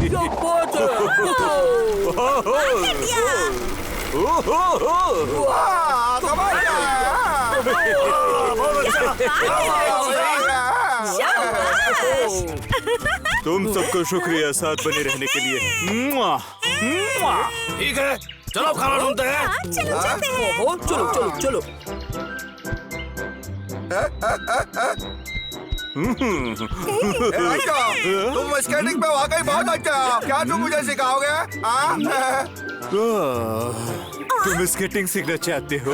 क्या बात है? वाह, कमाल तुम सबको शुक्रिया साथ बने रहने के लिए। ठीक है, चलो खाना ढूंढते हैं। चलो चलते हैं। ओहो, चलो चलो चलो। तुम स्केटिंग पे वाकई बहुत अच्छा हो। क्या तुम मुझे सिखाओगे? तुम स्केटिंग सीखना चाहते हो?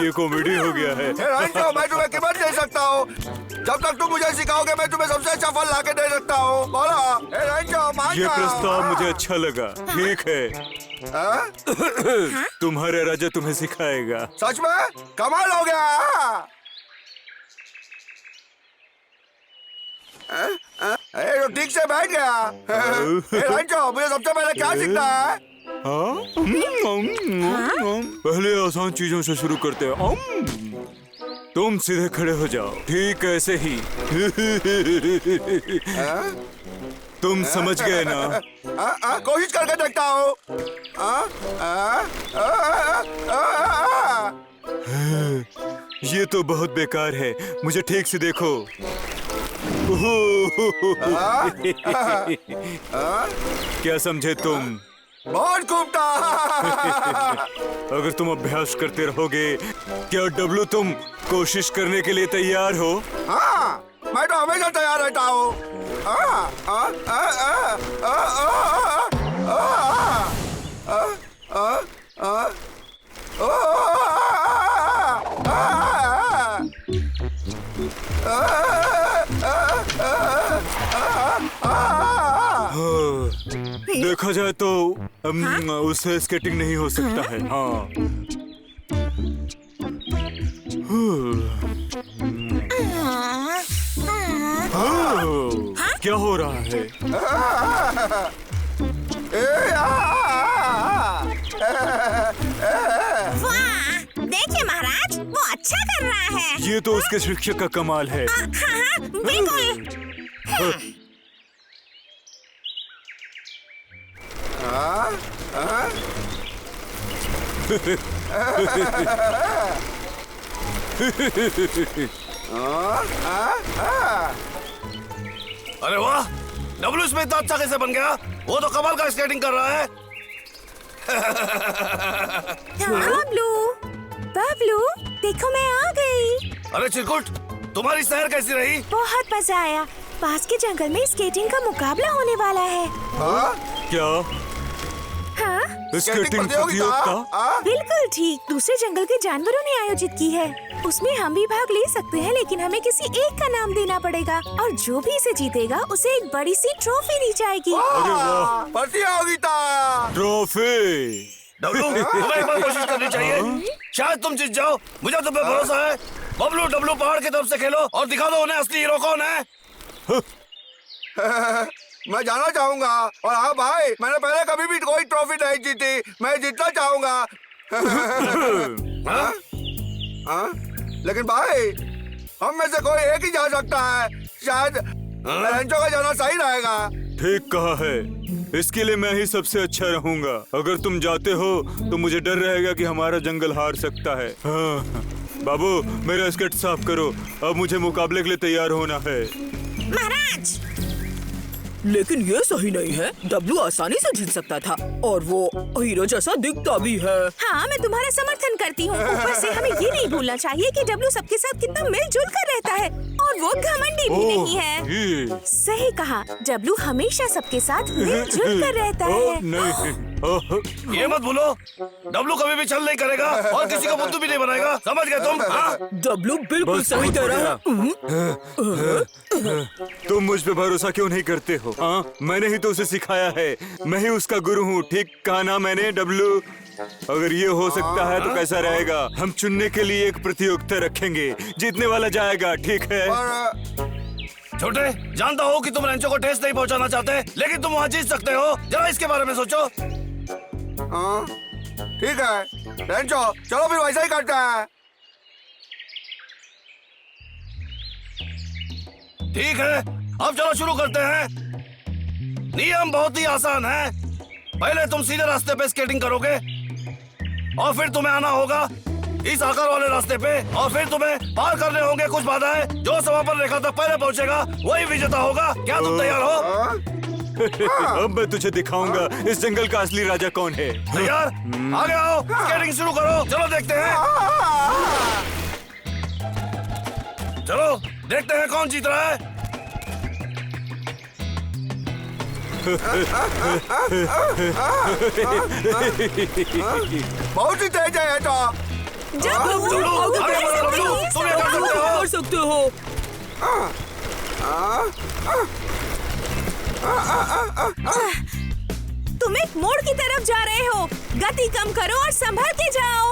ये कॉमेडी हो गया है। रंजो, मैं तुम्हें कीमत दे सकता हूँ। जब तक तुम मुझे सिखाओगे मैं तुम्हें सबसे अच्छा फल ला के दे सकता हूँ। बोलो रंजो, मान ये जाओ। प्रस्ताव मुझे अच्छा लगा। ठीक है, तुम्हारा राजा तुम्हें सिखाएगा। सच में कमाल हो गया। तो ठीक से बैठ गया। रंजो, मुझे सबसे पहले क्या सीखना है? पहले आसान चीजों से शुरू करते हैं। तुम सीधे खड़े हो जाओ, ठीक ऐसे ही। तुम समझ गए ना? कोशिश करके देखता हूँ। ये तो बहुत बेकार है, मुझे ठीक से देखो। क्या समझे तुम? बहुत खूब था। अगर तुम अभ्यास करते रहोगे, क्या डब्लू तुम कोशिश करने के लिए तैयार हो? हाँ, मैं तो हमेशा तैयार रहता हूँ। देखा जाए तो उससे स्केटिंग नहीं हो सकता है। हाँ। क्या हो रहा है? वाह, देखिए महाराज, वो अच्छा कर रहा है। ये तो उसके शिक्षक का कमाल है। हाँ, बिल्कुल। अरे वाह, डब्लू इसमें इतना अच्छा कैसे बन गया? वो तो कमाल का स्केटिंग कर रहा है। बबलू, बबलू, देखो मैं आ गई। अरे चिरकुट, तुम्हारी सैर कैसी रही? बहुत मजा आया। पास के जंगल में स्केटिंग का मुकाबला होने वाला है। क्या? हाँ? स्केटिंग प्रतियोगिता? बिल्कुल ठीक। दूसरे जंगल के जानवरों ने आयोजित की है। उसमें हम भी भाग ले सकते हैं, लेकिन हमें किसी एक का नाम देना पड़ेगा और जो भी इसे जीतेगा उसे एक बड़ी सी ट्रॉफी दी जाएगी। अरे वाह, प्रतियोगिता ट्रॉफी! डब्लू, तुम्हें एक बार कोशिश करनी चाहिए। शायद तुम जीत जाओ, मुझे तुम पे भरोसा है। बबलू, डब्लू पहाड़ की तरफ से खेलो और दिखा दो उन्हें असली हीरो कौन है। मैं जाना चाहूंगा। और हाँ भाई, मैंने पहले कभी भी कोई ट्रॉफी नहीं जीती। मैं जीतना चाहूंगा। लेकिन भाई, हम में से कोई एक ही जा सकता है। शायद रंजो का जाना सही रहेगा। ठीक कहा है, इसके लिए मैं ही सबसे अच्छा रहूंगा। अगर तुम जाते हो तो मुझे डर रहेगा कि हमारा जंगल हार सकता है। हाँ। बाबू, मेरा स्केट साफ करो, अब मुझे मुकाबले के लिए तैयार होना है। महाराज, लेकिन ये सही नहीं है। डब्लू आसानी से जीत सकता था और वो हीरो जैसा दिखता भी है। हाँ, मैं तुम्हारा समर्थन करती हूँ। ऊपर से हमें ये नहीं भूलना चाहिए कि डब्लू सबके साथ कितना मिलजुल कर रहता है और वो घमंडी भी नहीं है। सही कहा, डब्लू हमेशा सबके साथ मिलजुल कर रहता है। नहीं। ये मत भूलो, डब्लू कभी भी छल नहीं करेगा और किसी को बुद्धू भी नहीं बनाएगा। समझ गए तुम? हाँ? डब्लू बिल्कुल सही कह रहा है। तुम मुझ पे भरोसा क्यों नहीं करते हो? हाँ, मैंने ही तो उसे सिखाया है। मैं ही उसका गुरु हूँ। ठीक कहा ना मैंने डब्लू? अगर ये हो सकता है तो कैसा रहेगा? हम चुनने के लिए एक प्रतियोगिता रखेंगे, जीतने वाला जाएगा। ठीक है? छोटे, जानता हो कि तुम रंजो को ठेस नहीं पहुंचाना चाहते, लेकिन तुम वहाँ जीत सकते हो। जरा इसके बारे में सोचो। ठीक है रंजो, चलो फिर वैसा ही करते हैं। ठीक है, अब चलो शुरू करते हैं। नियम बहुत ही आसान है। पहले तुम सीधे रास्ते पे स्केटिंग करोगे और फिर तुम्हें आना होगा इस आकार वाले रास्ते पे और फिर तुम्हें पार करने होंगे कुछ बाधाएं। जो समापन रेखा तक पहले पहुंचेगा वही विजेता होगा। क्या तुम तैयार हो? अब मैं तुझे दिखाऊंगा इस जंगल का असली राजा कौन है। तैयार? आगे आओ, स्केटिंग शुरू करो। चलो देखते हैं, चलो देखते हैं कौन जीत रहा है। बहुत ही तेज है तो। तुम ये कर सकते हो। तुम एक मोड़ की तरफ जा रहे हो। गति कम करो और संभल के जाओ।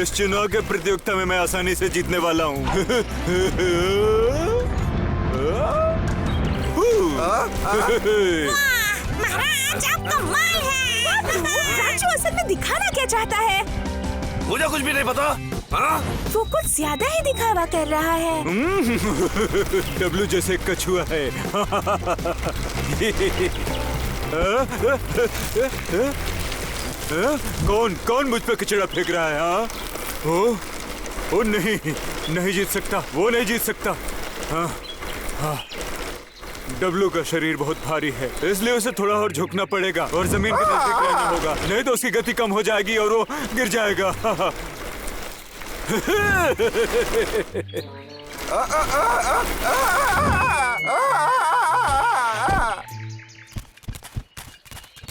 इस चुनाव के प्रतियोगिता में मैं आसानी से जीतने वाला हूँ। महाराज आप कमाल है। राजू असल में दिखाना क्या चाहता है? मुझे कुछ भी नहीं पता। हाँ? वो कुछ ज्यादा ही दिखावा कर रहा है। डब्लू जैसे कछुआ है। कौन कौन मुझ पे कचरा फेंक रहा है? हाँ? ओ नहीं, नहीं जीत सकता, वो नहीं जीत सकता। हाँ, हाँ। डब्लू का शरीर बहुत भारी है, इसलिए उसे थोड़ा और झुकना पड़ेगा और जमीन के नजदीक रहना होगा, नहीं तो उसकी गति कम हो जाएगी और वो गिर जाएगा।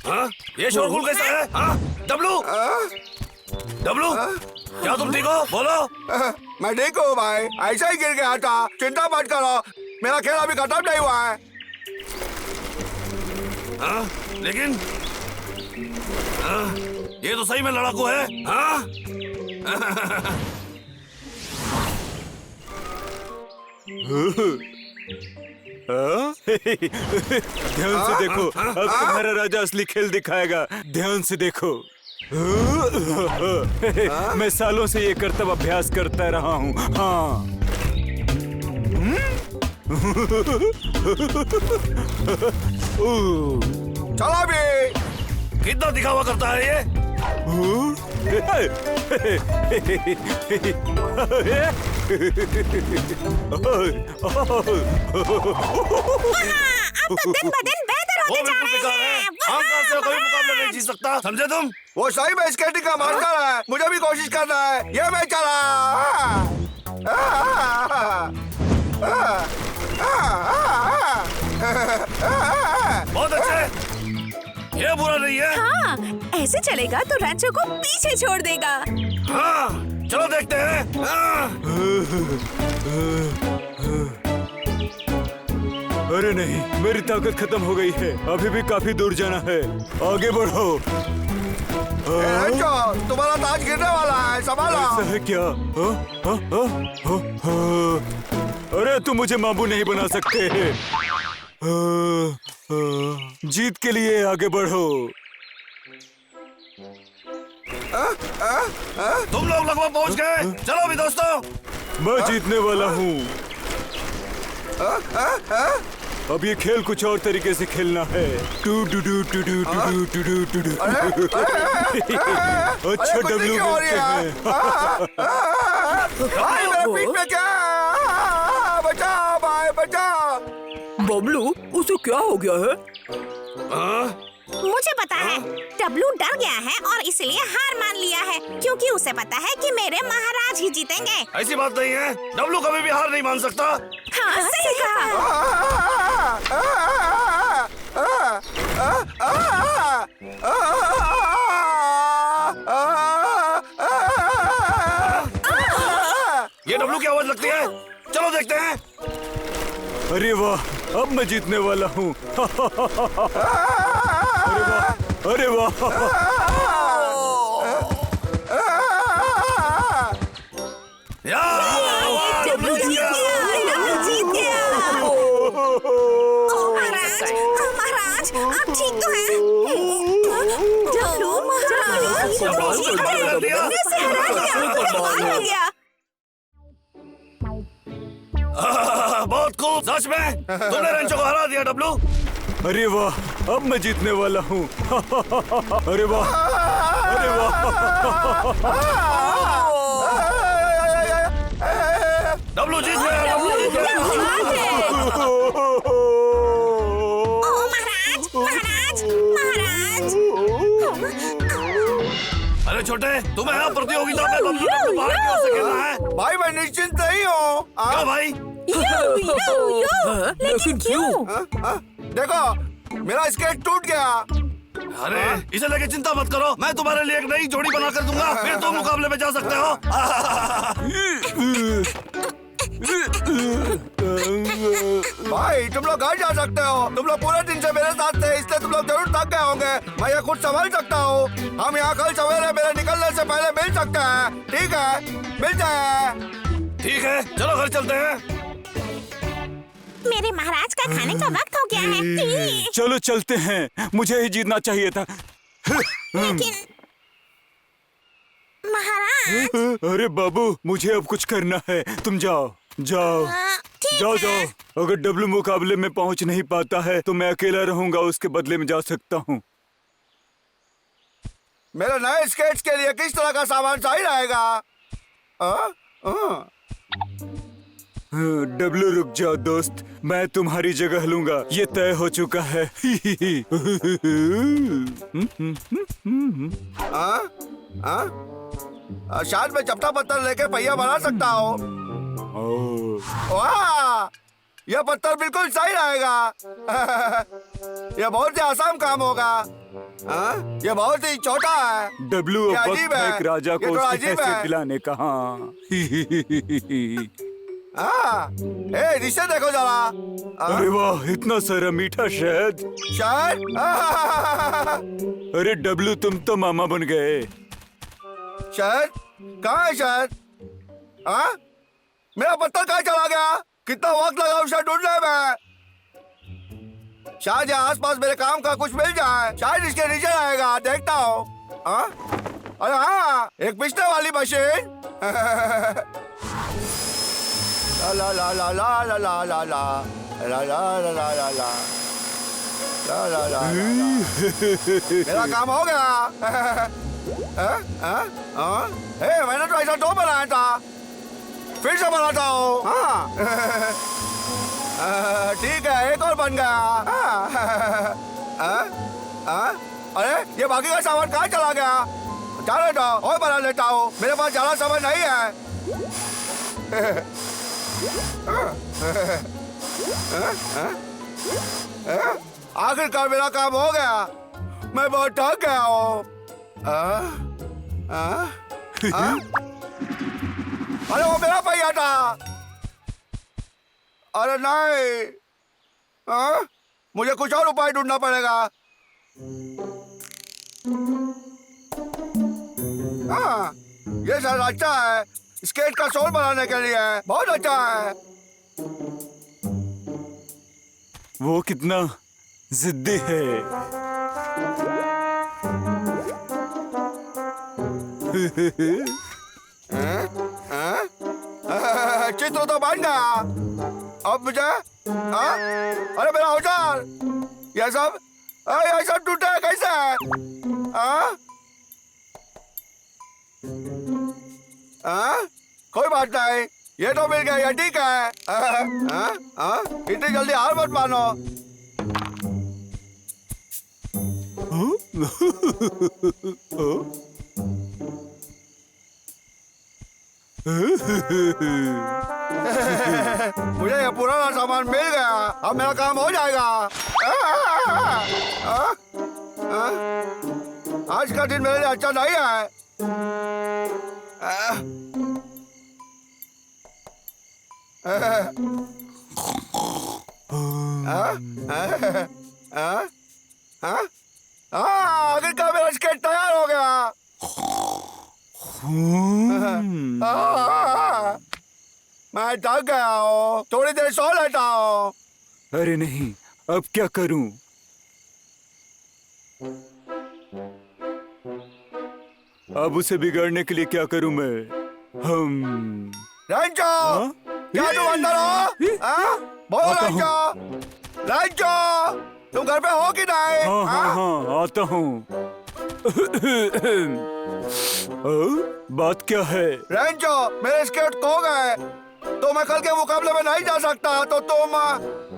हाँ? ये शोरगुल कैसा है? हाँ? डब्लू, डब्लू, क्या तुम ठीक हो? बोलो। मैं ठीक हूँ भाई, ऐसा ही गिर गया था। चिंता मत करो, मेरा खेल अभी खत्म नहीं हुआ है। हाँ? लेकिन हाँ? ये तो सही में लड़ाकू है। हाँ? ध्यान से देखो, अब तुम्हारा राजा असली खेल दिखाएगा। ध्यान से देखो। मैं सालों से ये कर्तव्य अभ्यास करता रहा हूँ। हाँ। चलो भी। कितना दिखावा करता है ये? अब तो दिन ब दिन बेहतर वो होते जा बिल्कुल बेकार रहे है। हैं। आमतौर से कोई मुकाबला नहीं जीत सकता, समझे तुम? वो सही में स्केटिंग का मास्टर है, मुझे भी कोशिश करना है। ये मैं चला। बहुत अच्छे, ये बुरा नहीं है। हाँ, ऐसे चलेगा तो रैंचो को पीछे छोड़ देगा। हाँ, चलो देखते हैं। हाँ। अरे नहीं, मेरी ताकत खत्म हो गई है। अभी भी काफी दूर जाना है, आगे बढ़ो। तुम्हारा ताज गिरने वाला है, संभालो। ऐसा है क्या? अरे तुम मुझे मामू नहीं बना सकते। जीत के लिए आगे बढ़ो। तुम लोग लगभग पहुंच गए। चलो भी दोस्तों। मैं जीतने वाला हूँ। अब ये खेल कुछ और तरीके से खेलना है। To do do to do to do to to do. अच्छा डब्लू बोलते हैं। भाई मेरे पीठ पे क्या? बचाओ भाई, बचाओ। बबलू, उसे क्या हो गया है? मुझे पता है, डब्लू डर गया है और इसलिए हार मान लिया है, क्योंकि उसे पता है कि मेरे महाराज ही जीतेंगे। ऐसी बात नहीं है, डब्लू कभी भी हार नहीं मान सकता। हाँ, सही कहा। ये डब्लू की आवाज लगती है। चलो देखते हैं। अरे वाह, अब मैं जीतने वाला हूँ। अरे वाह, अरे वाह। डब्लू जीत गया, डब्लू जीत गया। महाराज, महाराज, आप ठीक तो हैं? डब्लू महाराज जीत गया, कैसे हरा दिया? बहुत बेवकूफ, सच में तुमने रेंचो को हरा दिया डब्लू। अरे वाह, अब मैं जीतने वाला हूँ। अरे वाह, अरे वाह। डब्लू जीत गया, डब्लू जीत गया। ओह महाराज, महाराज, महाराज। अरे छोटे, तुम्हें यहाँ प्रतियोगिता में डब्लू को बाहर क्यों से खेलना है? भाई मैं निश्चिंत नहीं हूँ। क्यों भाई? लेकिन क्यों? देखो मेरा स्केट टूट गया। अरे इसे लेके चिंता मत करो, मैं तुम्हारे लिए एक नई जोड़ी बना कर दूंगा, फिर तुम मुकाबले में जा सकते हो। भाई तुम लोग घर जा सकते हो, तुम लोग पूरे दिन से मेरे साथ थे, इसलिए तुम लोग जरूर थक गए होंगे। मैं ये खुद संभाल सकता हूँ। हम यहाँ कल सवेरे मेरे निकलने से पहले मिल सकते हैं, ठीक है? मिलते हैं। ठीक है, चलो घर चलते हैं। मेरे महाराज का खाने का वक्त हो गया है। चलो चलते हैं, मुझे ही जीतना चाहिए था। लेकिन महाराज। अरे बाबू, मुझे अब कुछ करना है, तुम जाओ जाओ ठीक जाओ है। जाओ। अगर डब्लू मुकाबले में पहुंच नहीं पाता है तो मैं अकेला रहूंगा, उसके बदले में जा सकता हूँ। मेरे नए स्केट्स के लिए किस तरह का सामान सही रहेगा? डब्लू रुक जाओ दोस्त, मैं तुम्हारी जगह लूंगा, ये तय हो चुका है। शायद मैं चपटा पत्थर लेके पहिया बना सकता हूँ। वाह, यह पत्थर बिल्कुल सही रहेगा। यह बहुत ही आसान काम होगा। यह बहुत ही छोटा है। डब्लू ये अब वक्त अजीब है है, एक राजा ये को तो उसकी अजीब हैसियत है। दिलाने का। हाँ। इसे देखो जरा। अरे वाह, इतना सारा मीठा शहद। शायद अरे डब्लू, तुम तो मामा बन गए। शायद कहाँ है शायद? मेरा पत्थर कहाँ चला गया? कितना वक्त लगा उसे ढूंढने में। शायद यहाँ आसपास मेरे काम का कुछ मिल जाए, शायद इसके नीचे रहेगा, देखता हूँ। अरे हाँ, एक पिछले वाली मशीन। ला ला ला ला ला ला ला ला ला ला ला ला ला ला ला ला ला। मेरा काम हो गया। मैंने तो ऐसा दो बनाया था, फिर से बनाता हूँ। ठीक है, एक और बन गया। अरे ये बाकी का सामान कहाँ चला गया? चलो तो और बना लेता हूँ, मेरे पास ज्यादा सामान नहीं है। आखिरकार मेरा काम हो गया, मैं बहुत थक गया हूँ। अरे वो मेरा पहिया था। अरे नहीं, मुझे कुछ और उपाय ढूंढना पड़ेगा। ये शायद अच्छा है, स्केट का सोल बनाने के लिए बहुत अच्छा है। वो कितना जिद्दी है। चित्र तो बन गया, अब मुझे अरे मेरा औजार, ये सब टूटा है कैसे? कोई बात नहीं, ये तो मिल गया, ये ठीक है। इतनी जल्दी हार मत मानो। मुझे ये पुराना सामान मिल गया, अब मेरा काम हो जाएगा। आज का दिन मेरे लिए अच्छा नहीं है। आखिरकार मेरा स्केट तैयार हो गया। मैं थक गया हूँ, थोड़ी देर सो लेता हूँ। अरे नहीं, अब क्या करूं? अब उसे बिगाड़ने के लिए क्या करूं मैं? रेंचो, क्या तुम अंदर हो? हाँ? बोलो आता हूँ। रंजो, रंजो, तुम घर पे हो कि नहीं? हाँ हाँ हाँ? हाँ आता हूँ। बात क्या है? रंजो, मेरे स्केट खो गए तो मैं कल के मुकाबले में नहीं जा सकता, तो तुम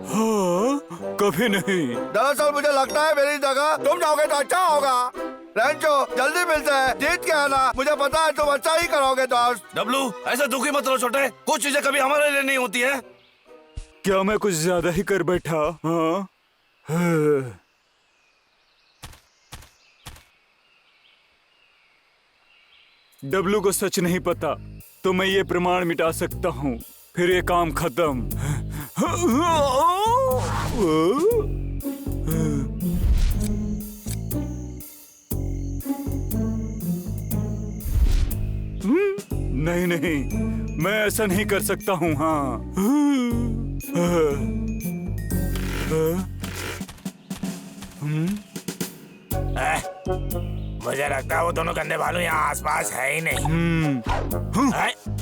हाँ कभी नहीं। दरअसल मुझे लगता है मेरी जगह तुम जाओगे तो अच्छा होगा। रंजो, जल्दी मिलते हैं, जीत के आना, मुझे पता है तुम अच्छा ही करोगे दोस्त। डब्लू, ऐसे दुखी मत रहो छोटे, कुछ चीजें कभी हमारे लिए नहीं होती है। क्या मैं कुछ ज्यादा ही कर बैठा? हाँ डब्लू को सच नहीं पता तो मैं ये प्रमाण मिटा सकता हूँ, फिर ये काम खत्म। नहीं नहीं, मैं ऐसा नहीं कर सकता हूँ। हाँ मुझे लगता है वो दोनों गंदे भालू यहाँ आसपास है ही नहीं।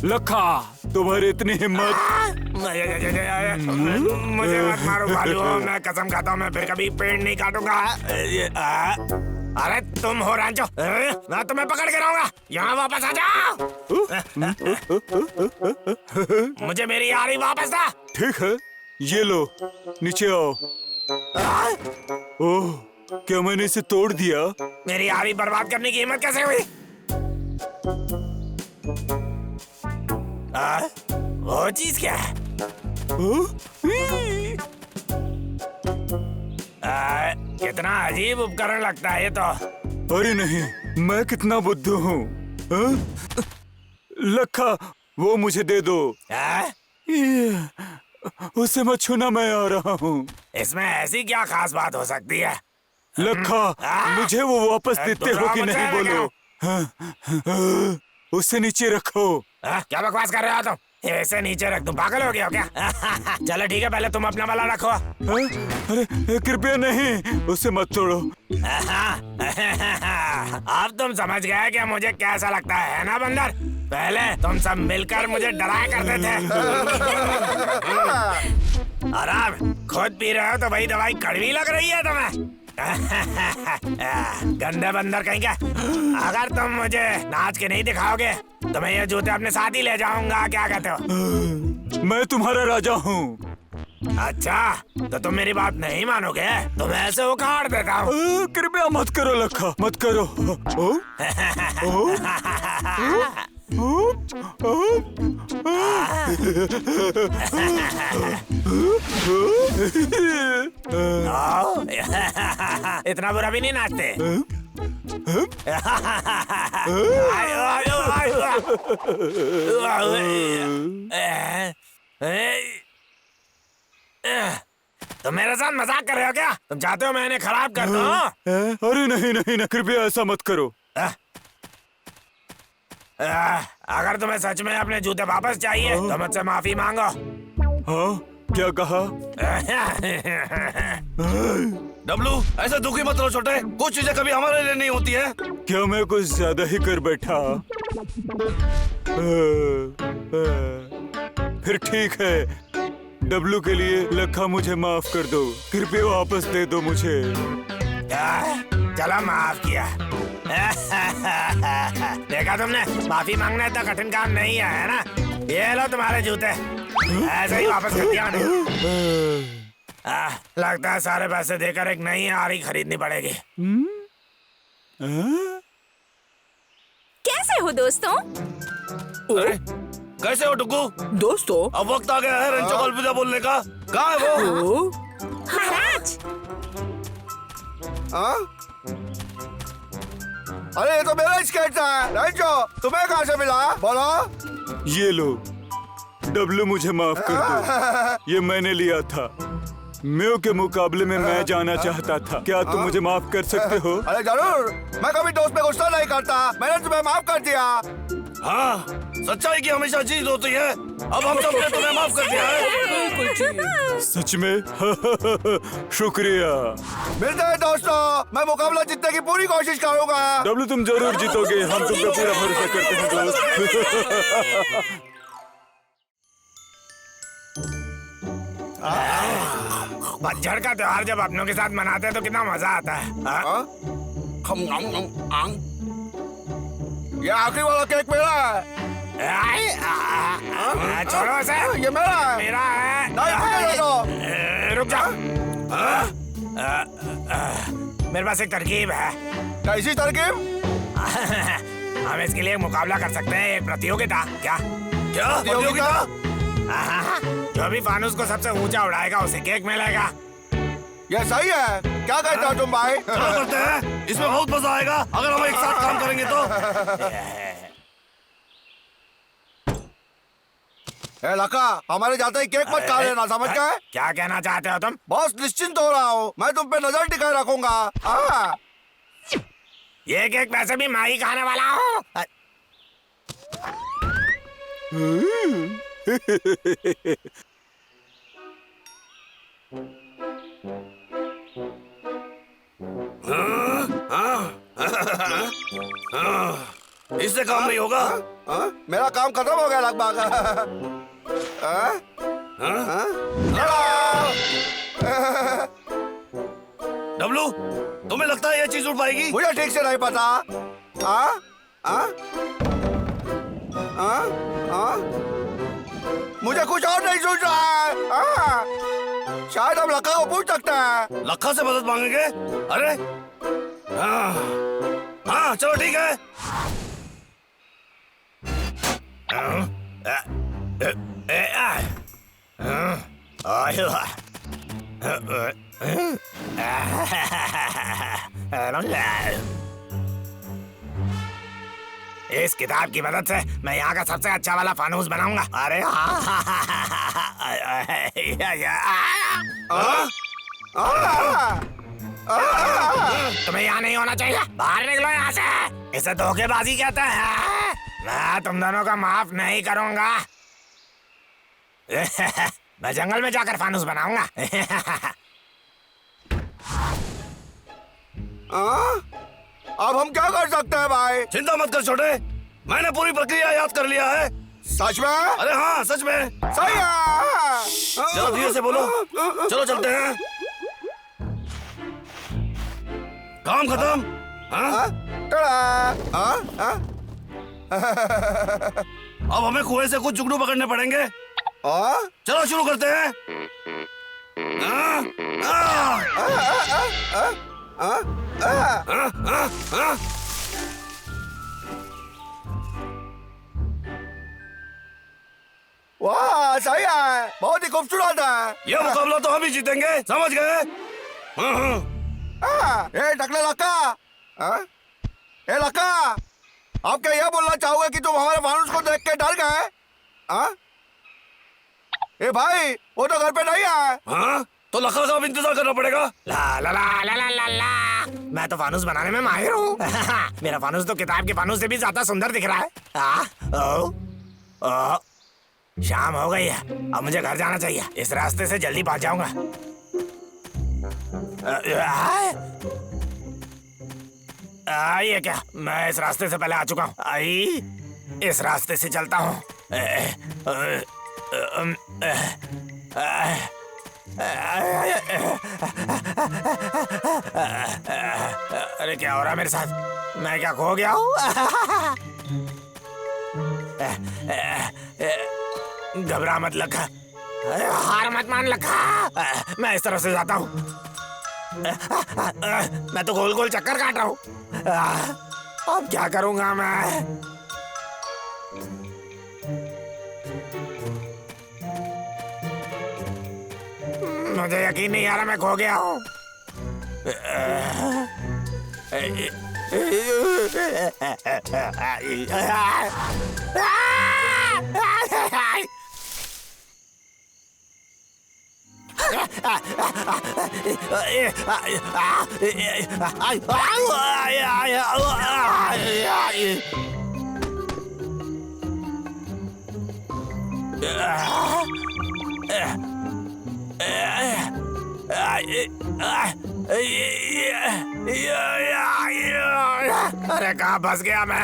लखा, तुम्हारी इतनी हिम्मत? मुझे मत मारो भालू, मैं कसम खाता हूँ मैं फिर कभी पेड़ नहीं काटूंगा। अरे तुम हो रंजो, मैं तुम्हें पकड़ के रहूंगा, यहाँ वापस आ जाओ। मुझे मेरी यारी वापस दो। ठीक है, ये लो, नीचे आओ। ओह, क्या मैंने इसे तोड़ दिया? मेरी यारी बर्बाद करने की हिम्मत कैसे हुई? वो चीज क्या है? कितना अजीब उपकरण लगता है ये तो। अरे नहीं, मैं कितना बुद्धू हूँ। लखा, वो मुझे दे दो। उसे मत छूना, मैं आ रहा हूँ। इसमें ऐसी क्या खास बात हो सकती है? लखा, मुझे वो वापस देते हो कि नहीं बोलो? उसे नीचे रखो। क्या बकवास कर रहे हो तुम? ऐसे नीचे रख दूं, पागल हो गया हो क्या? चलो ठीक है, पहले तुम अपना वाला रखो। अरे कृपया नहीं, उसे मत तोड़ो। अब तुम समझ गए कि मुझे कैसा लगता है ना बंदर? पहले तुम सब मिलकर मुझे डराया करते थे। आराम, खुद पी रहे हो तो वही दवाई कड़वी लग रही है तुम्हें। गंदे बंदर कहीं का। अगर तुम मुझे नाच के नहीं दिखाओगे तो मैं ये जूते अपने साथ ही ले जाऊंगा। क्या कहते हो? मैं तुम्हारा राजा हूँ। अच्छा, तो तुम मेरी बात नहीं मानोगे तो मैं ऐसे उखाड़ देता हूँ। कृपया मत करो लखा, मत करो। इतना बुरा भी नहीं नाचते। तुम मेरे साथ मजाक कर रहे हो क्या? तुम चाहते हो मैं इन्हें खराब कर दूं? अरे नहीं नहीं नहीं, कृपया ऐसा मत करो। अगर तुम्हें सच में अपने जूते वापस चाहिए तो मुझसे माफी मांगो। हाँ, क्या कहा? डब्लू, ऐसे दुखी मत रहो छोटे, कुछ चीजें कभी हमारे लिए नहीं होती है। क्या मैं कुछ ज्यादा ही कर बैठा? फिर ठीक है, डब्लू के लिए लखा मुझे माफ कर दो, कृपया वापस दे दो मुझे। चलो माफ किया। देखा तुमने, माफी मांगना इतना कठिन काम नहीं है ना? ये लो तुम्हारे जूते, ऐसे ही वापस कर दिया मैंने। लगता है सारे पैसे देकर एक नई आरी खरीदनी पड़ेगी। कैसे हो दोस्तों? अरे, कैसे हो टुक्कू? दोस्तों, अब वक्त आ गया है रंजो को अलविदा बोलने का। कहाँ है वो? महाराज, हाँ? अरे ये तो मेरा स्केट है। रंजो, तुम्हें कहाँ से मिला? बोलो। ये लो, डब्लू मुझे माफ कर दो, ये मैंने लिया था। म्यू के मुकाबले में मैं जाना चाहता था, क्या तुम मुझे माफ कर सकते हो? अरे जरूर, मैं कभी दोस्त पे गुस्सा नहीं करता, मैंने तुम्हें माफ कर दिया। हाँ, सच्चाई की हमेशा जीत होती है। अब हम सबने तुम्हें माफ कर दिया है। सच में? शुक्रिया। मिलते हैं दोस्तों, मैं मुकाबला जीतने की पूरी कोशिश करूंगा। डब्लू, तुम जरूर जीतोगे, हम तुम पे पूरा भरोसा करते हैं दोस्त। पतझड़ का त्योहार जब अपनों के साथ मनाते हैं तो कितना मजा आता है। हाँ? ये आखिरी वाला केक मेरा है। छोड़ो इसे। ये मेरा है। मेरा है। नहीं, मुझे दे दो। रुक जाओ। मेरे पास एक तरकीब है। कैसी तरकीब? हम इसके लिए एक मुकाबला कर सकते हैं, एक प्रतियोगिता। क्या प्रतियोगिता? जो भी फानूस को सबसे ऊंचा उड़ाएगा उसे केक मिलेगा। ये सही है। क्या कहते हो तुम भाई? चलो करते हैं, इसमें बहुत मजा आएगा अगर हम एक साथ काम करेंगे तो। ए लका, हमारे जाते ही केक मत खा लेना, समझ गए? क्या कहना चाहते हो तुम? बॉस निश्चिंत हो रहा हूँ, मैं तुम पे नजर टिकाए रखूंगा। ये केक वैसे भी मैं ही खाने वाला हूँ। इससे काम नहीं होगा। मेरा काम खत्म हो गया लगभग। डब्लू, तुम्हें लगता है ये चीज उड़ पाएगी? मुझे ठीक से नहीं पता। मुझे कुछ और नहीं सूझ रहा है। शायद हम लक्का को पूछ सकते हैं। लक्का से मदद मांगेंगे? अरे हाँ चलो ठीक है। इस किताब की मदद से मैं यहाँ का सबसे अच्छा वाला फानूस बनाऊंगा। अरे तुम्हें यहाँ नहीं होना चाहिए, बाहर निकलो यहाँ से। इसे धोखेबाजी कहते हैं। मैं तुम दोनों का माफ नहीं करूंगा। मैं जंगल में जाकर फानूस बनाऊंगा। अब हम क्या कर सकते हैं भाई? चिंता मत कर छोटे, मैंने पूरी प्रक्रिया याद कर लिया है। सच में? अरे हाँ सच में। सही है। चलो धीरे से बोलो। चलो चलते हैं। काम खत्म। अब हमें कुएं से कुछ जुगनू पकड़ने पड़ेंगे। चलो शुरू करते हैं। वाह सही है, बहुत ही खूबसूरत है। ये मुकाबला तो हम ही जीतेंगे, समझ गए? ए टकले लक्का, ए लक्का, आप क्या यह बोलना चाहोगे कि तुम हमारे फानूस को देख के डर गए? ए भाई, वो तो घर पे नहीं है। हाँ? तो लक्का का अब इंतजार करना पड़ेगा। ला ला ला ला ला ला ला। मैं तो फानूस बनाने में माहिर हूँ। मेरा फानूस तो किताब के फानूस से भी ज्यादा सुंदर दिख रहा है। शाम हो गई है, अब मुझे घर जाना चाहिए। इस रास्ते से जल्दी पहुंच जाऊंगा। ये क्या, मैं इस रास्ते से पहले आ चुका हूँ। आई, इस रास्ते से चलता हूँ। अरे क्या हो रहा है मेरे साथ? मैं क्या खो गया हूँ? घबरा मत लखा, हार मत मान लखा। मैं इस तरफ से जाता हूँ। मैं तो गोल गोल चक्कर काट रहा हूँ। अब क्या करूँगा मैं? मुझे यकीन नहीं आ रहा मैं खो गया हूँ। अरे कहाँ फंस गया मैं?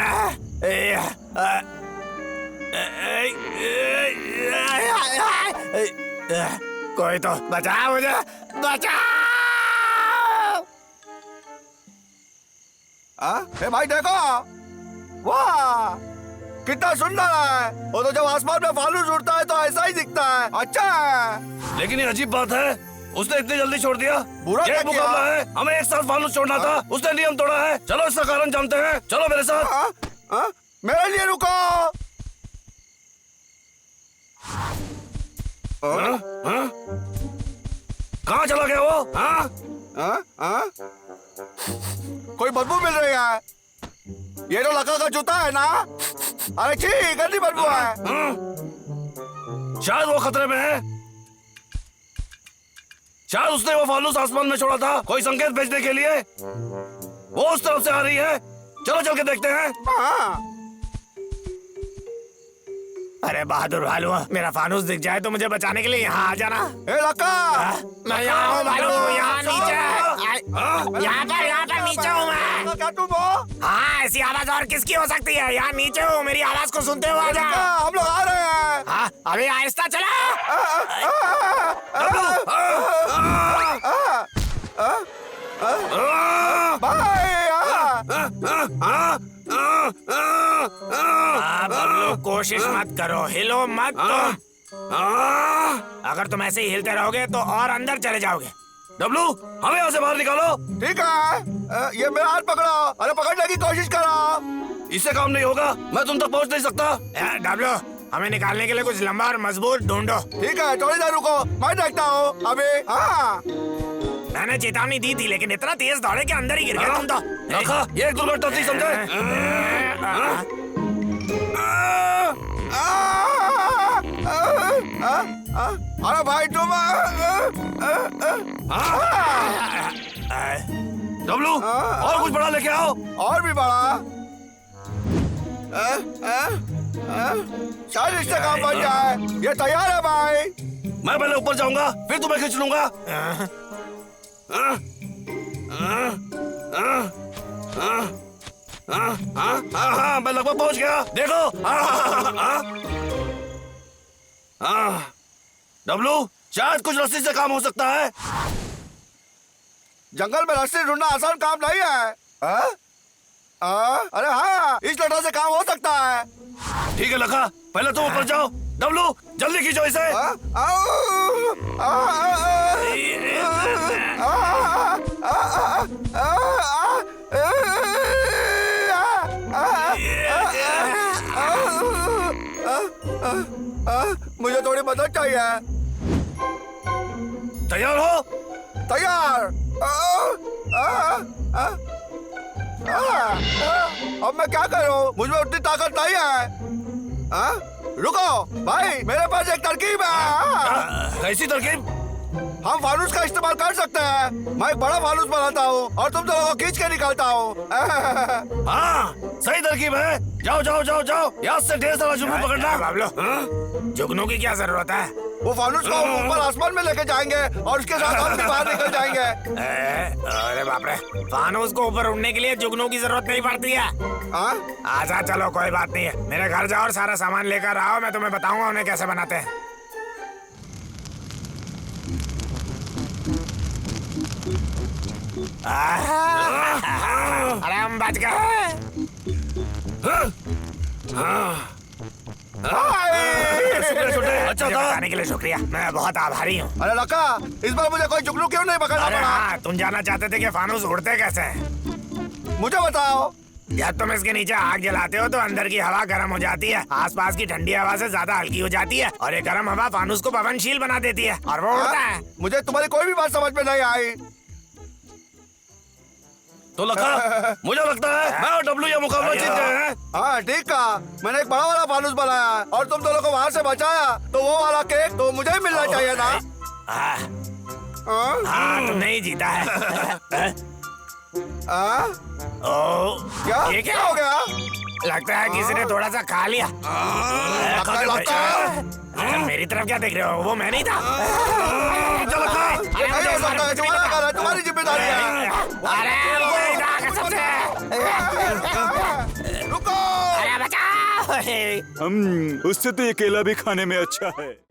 कोई तो बचाओ मुझे, बचाओ। ए भाई देखो, वाह कितना सुंदर है। वो तो जब आसमान में फालूस उड़ता है तो ऐसा ही दिखता है। अच्छा है। लेकिन ये अजीब बात है, उसने इतनी जल्दी छोड़ दिया। बुरा ये क्या मुकाबला किया? है, हमें एक साथ फालूस छोड़ना था, उसने नियम तोड़ा है। चलो इसका कारण जानते हैं, चलो मेरे साथ। मेरे लिए रुको। कहाँ चला गया वो? हाँ? कोई बदबू मिल रही है। ये तो लका का जूता है ना? अरे छी, गंदी बदबू है। शायद वो खतरे में है। शायद उसने वो फालूस आसमान में छोड़ा था कोई संकेत भेजने के लिए। वो उस तरफ से आ रही है, चलो चल के देखते हैं। हाँ। अरे बहादुर भालू, मेरा फानूस दिख जाए तो मुझे बचाने के लिए यहाँ आ जाना। ए लका, मैं यहाँ हूँ भालू, यहाँ नीचे। यहाँ पर नीचे हूँ मैं। क्या तुम हो? हाँ, ऐसी आवाज और किसकी हो सकती है? यहाँ नीचे हूँ, मेरी आवाज को सुनते हो आ लका, जाओ। हम लोग आ रहे हैं। हाँ, अभी आहिस्ता चला। बबलू, कोशिश मत करो, हिलो मत तुम। अगर तुम ऐसे ही हिलते रहोगे तो और अंदर चले जाओगे। डब्लू, हमें यहाँ से बाहर निकालो। ठीक है, ये मेरा हाथ पकड़ो। अरे पकड़ने की कोशिश करो। इससे काम नहीं होगा, मैं तुम तक पहुँच नहीं सकता। डब्लू, हमें निकालने के लिए कुछ लंबा और मजबूत ढूंढो। ठीक है, थोड़ी देर रुको, मैं देखता हूँ अभी। हाँ। मैंने चेतावनी दी थी, लेकिन इतना तेज दौड़े के अंदर ही गिर गया तुम तो। रखा, ये एक दुर्घटना थी, समझे? अरे भाई तुम डब्लू, और कुछ बड़ा लेके आओ। और भी बड़ा। शायद इससे काम बन जाए। ये तैयार है भाई। मैं पहले ऊपर जाऊंगा, फिर तुम्हें खींच लूंगा। हाँ, मैं लगभग पहुंच गया। देखो। डब्लू, शायद कुछ रस्सी से काम हो सकता है। जंगल में रस्सी ढूंढना आसान काम नहीं है। अरे हाँ, इस लटा से काम हो सकता है। ठीक है लखा, पहले तुम ऊपर जाओ। डब्लू, जल्दी खींचो इसे। मुझे थोड़ी मदद चाहिए। तैयार हो? तैयार। अब मैं क्या करूं? मुझ में उतनी ताकत नहीं है। रुको भाई, मेरे पास एक तरकीब है। कैसी तरकीब? हम फानूस का इस्तेमाल कर सकते हैं। मैं एक बड़ा फानूस बनाता हूँ और तुम दोनों को खींच के निकालता हूँ। हाँ, सही तरकीब है। जाओ जाओ जाओ जाओ, यहाँ से ढेर सारा जुगनू पकड़ना। बाबलो, जुगनू की क्या जरूरत है? वो फानूस को ऊपर आसमान में लेके जाएंगे और उसके साथ हम भी बाहर निकल जाएंगे। अरे बाप रे, फानूस को ऊपर उड़ने के लिए जुगनू की जरूरत नहीं पड़ती है। आजा, चलो कोई बात नहीं है। मेरे घर जाओ और सारा सामान लेकर आओ, मैं तुम्हें बताऊंगा उन्हें कैसे बनाते हैं। अरे हम बच गए। अच्छा था। बताने के लिए शुक्रिया, मैं बहुत आभारी हूँ। अरे लका, इस बार मुझे कोई जुगनू क्यों नहीं पकड़ना अरे पड़ा? हाँ, तुम जानना चाहते थे कि फानूस उड़ते कैसे हैं? मुझे बताओ। जब तुम इसके नीचे आग जलाते हो तो अंदर की हवा गर्म हो जाती है, आसपास की ठंडी हवा से ज्यादा हल्की हो जाती है और ये गर्म हवा फानूस को पवनशील बना देती है और वो उड़ता है। मुझे तुम्हारी कोई भी बात समझ में नहीं आई। तो लखा, मुझे लगता है मैं और डब्लू ये मुकाबला जीत गए हैं। हाँ ठीक कहा, मैंने एक बड़ा वाला फानूस बनाया और तुम दोनों को वहाँ से बचाया, तो वो वाला केक तो मुझे ही मिलना चाहिए था। हाँ, तुमने ही जीता है। ओ, क्या क्या हो गया? लगता है किसी ने थोड़ा सा खा लिया। मेरी तरफ क्या देख रहे हो? वो मैं नहीं था। तुम्हारी जिम्मेदारी है। रुको। अरे बचाओ। उससे तो ये केला भी खाने में अच्छा है।